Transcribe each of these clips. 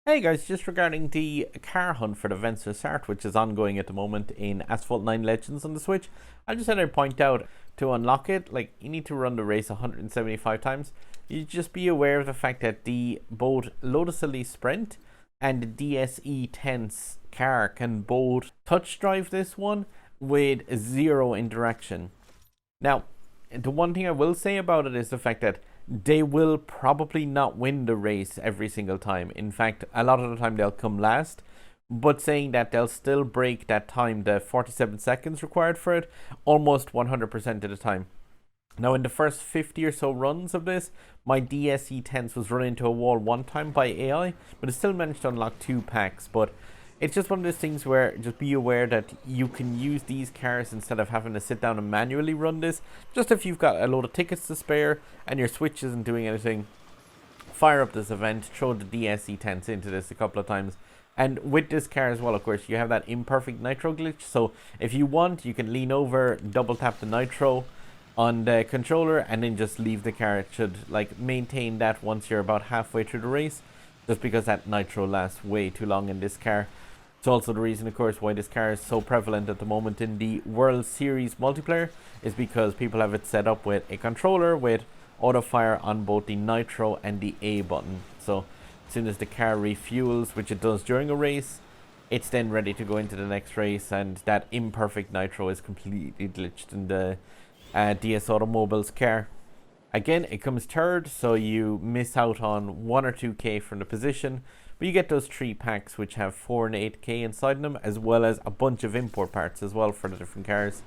Hey guys, just regarding the car hunt for the Vencer Sarthe, which is ongoing at the moment in Asphalt 9 Legends on the Switch, I just had to point out to unlock it, like, you need to run the race 175 times. You just be aware of the fact that the both Lotus Elise Sprint and the DSE Tense car can both touch drive this one with zero interaction. Now, the one thing I will say about it is the fact that they will probably not win the race every single time. In fact, a lot of the time they'll come last, but saying that they'll still break that time, the 47 seconds required for it, almost 100% of the time. Now, in the first 50 or so runs of this, my DSE Tense was run into a wall one time by AI, but it still managed to unlock 2 packs. But it's just one of those things where just be aware that you can use these cars instead of having to sit down and manually run this. Just if you've got a load of tickets to spare and your Switch isn't doing anything, fire up this event, throw the DSE Tense into this a couple of times. And with this car as well, of course, you have that imperfect nitro glitch. So if you want, you can lean over, double tap the nitro on the controller and then just leave the car. It should like maintain that once you're about halfway through the race, just because that nitro lasts way too long in this car. It's also the reason, of course, why this car is so prevalent at the moment in the World Series multiplayer, is because people have it set up with a controller with auto fire on both the nitro and the A button. So as soon as the car refuels, which it does during a race, it's then ready to go into the next race, and that imperfect nitro is completely glitched in the DS Automobile's car. Again, it comes third, so you miss out on 1 or 2k from the position, but you get those 3 packs which have 4 and 8k inside them, as well as a bunch of import parts as well for the different cars.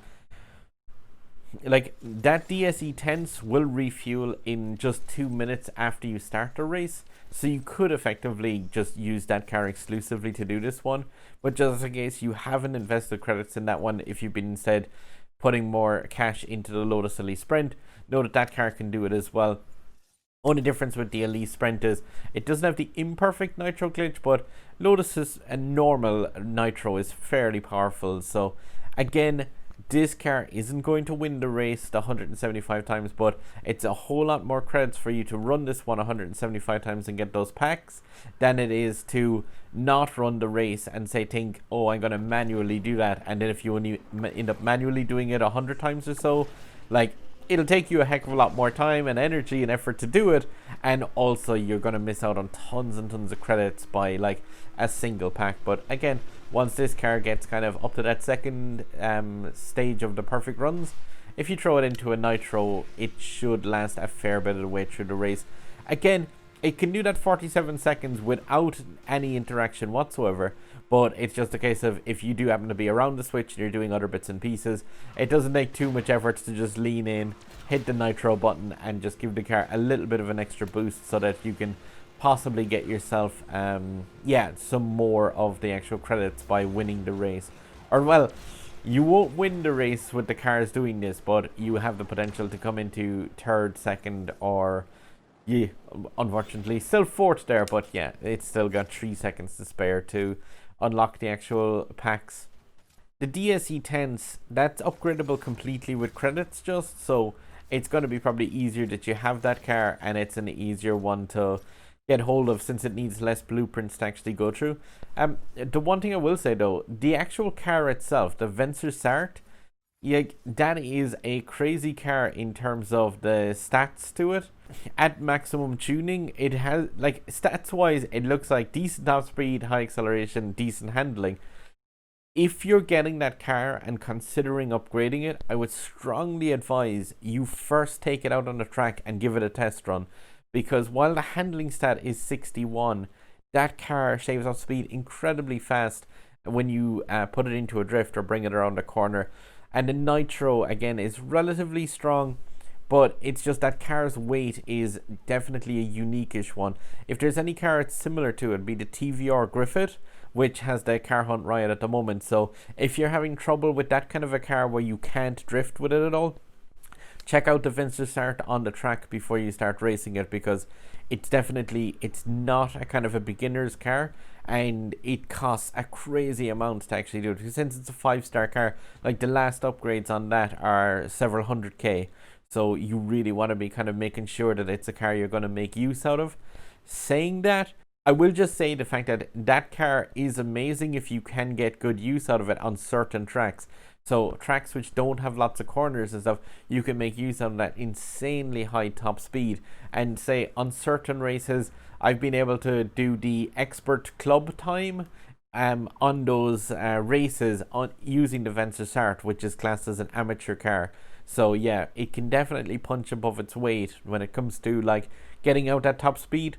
Like, that DSE Tense will refuel in just 2 minutes after you start the race, so you could effectively just use that car exclusively to do this one. But just in case you haven't invested credits in that one, if you've been instead putting more cash into the Lotus Elise Sprint, know that that car can do it as well. Only difference with the Elise Sprint is it doesn't have the imperfect nitro glitch, but Lotus's normal nitro is fairly powerful. So again, this car isn't going to win the race the 175 times, but it's a whole lot more credits for you to run this one 175 times and get those packs than it is to not run the race and say, think, oh, I'm going to manually do that. And then if you only end up manually doing it 100 times or so, like, it'll take you a heck of a lot more time and energy and effort to do it, and also you're going to miss out on tons and tons of credits by like a single pack. But again, once this car gets kind of up to that second stage of the perfect runs, if you throw it into a nitro, it should last a fair bit of the way through the race. Again, it can do that 47 seconds without any interaction whatsoever, but it's just a case of if you do happen to be around the Switch and you're doing other bits and pieces, it doesn't take too much effort to just lean in, hit the nitro button, and just give the car a little bit of an extra boost so that you can possibly get yourself some more of the actual credits by winning the race. Or, well, you won't win the race with the cars doing this, but you have the potential to come into third, second, or yeah, unfortunately still fourth there, but yeah, it's still got 3 seconds to spare to unlock the actual packs. The DSE Tense, that's upgradable completely with credits just, so it's going to be probably easier that you have that car, and it's an easier one to get hold of since it needs less blueprints to actually go through. The one thing I will say though, the actual car itself, the Vencer Sarthe, yeah, that is a crazy car in terms of the stats to it. At maximum tuning, it has, like, stats wise, it looks like decent top speed, high acceleration, decent handling. If you're getting that car and considering upgrading it, I would strongly advise you first take it out on the track and give it a test run, because while the handling stat is 61, that car shaves off speed incredibly fast when you put it into a drift or bring it around a corner. And the nitro, again, is relatively strong, but it's just that car's weight is definitely a unique-ish one. If there's any car it's similar to, it'd be the TVR Griffith, which has the car hunt riot at the moment. So if you're having trouble with that kind of a car where you can't drift with it at all, check out the Vencer Sarthe on the track before you start racing it, because it's not a kind of a beginner's car, and it costs a crazy amount to actually do it. Because since it's a 5-star car, like, the last upgrades on that are several 100k, so you really want to be kind of making sure that it's a car you're going to make use out of. Saying that, I will just say the fact that that car is amazing if you can get good use out of it on certain tracks. So tracks which don't have lots of corners and stuff, you can make use of that insanely high top speed. And say on certain races, I've been able to do the expert club time on those races on using the Vencer Sarthe, which is classed as an amateur car. So yeah, it can definitely punch above its weight when it comes to like getting out that top speed.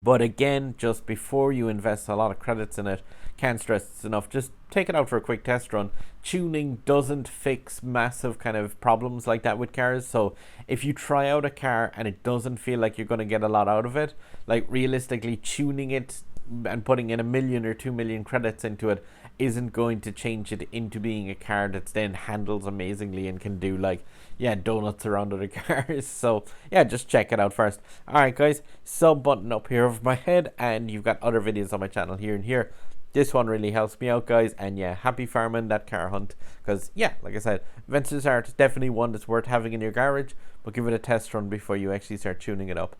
But again, just before you invest a lot of credits in it, can't stress this enough, just take it out for a quick test run. Tuning doesn't fix massive kind of problems like that with cars. So if you try out a car and it doesn't feel like you're going to get a lot out of it, like realistically tuning it and putting in 1 million or 2 million credits into it isn't going to change it into being a car that's then handles amazingly and can do like donuts around other cars. So yeah, just check it out first. Alright guys, sub button up here over my head, and you've got other videos on my channel here and here. This one really helps me out, guys, and yeah, happy farming that car hunt, because yeah, like I said, Vencer Sarthe is definitely one that's worth having in your garage, but give it a test run before you actually start tuning it up.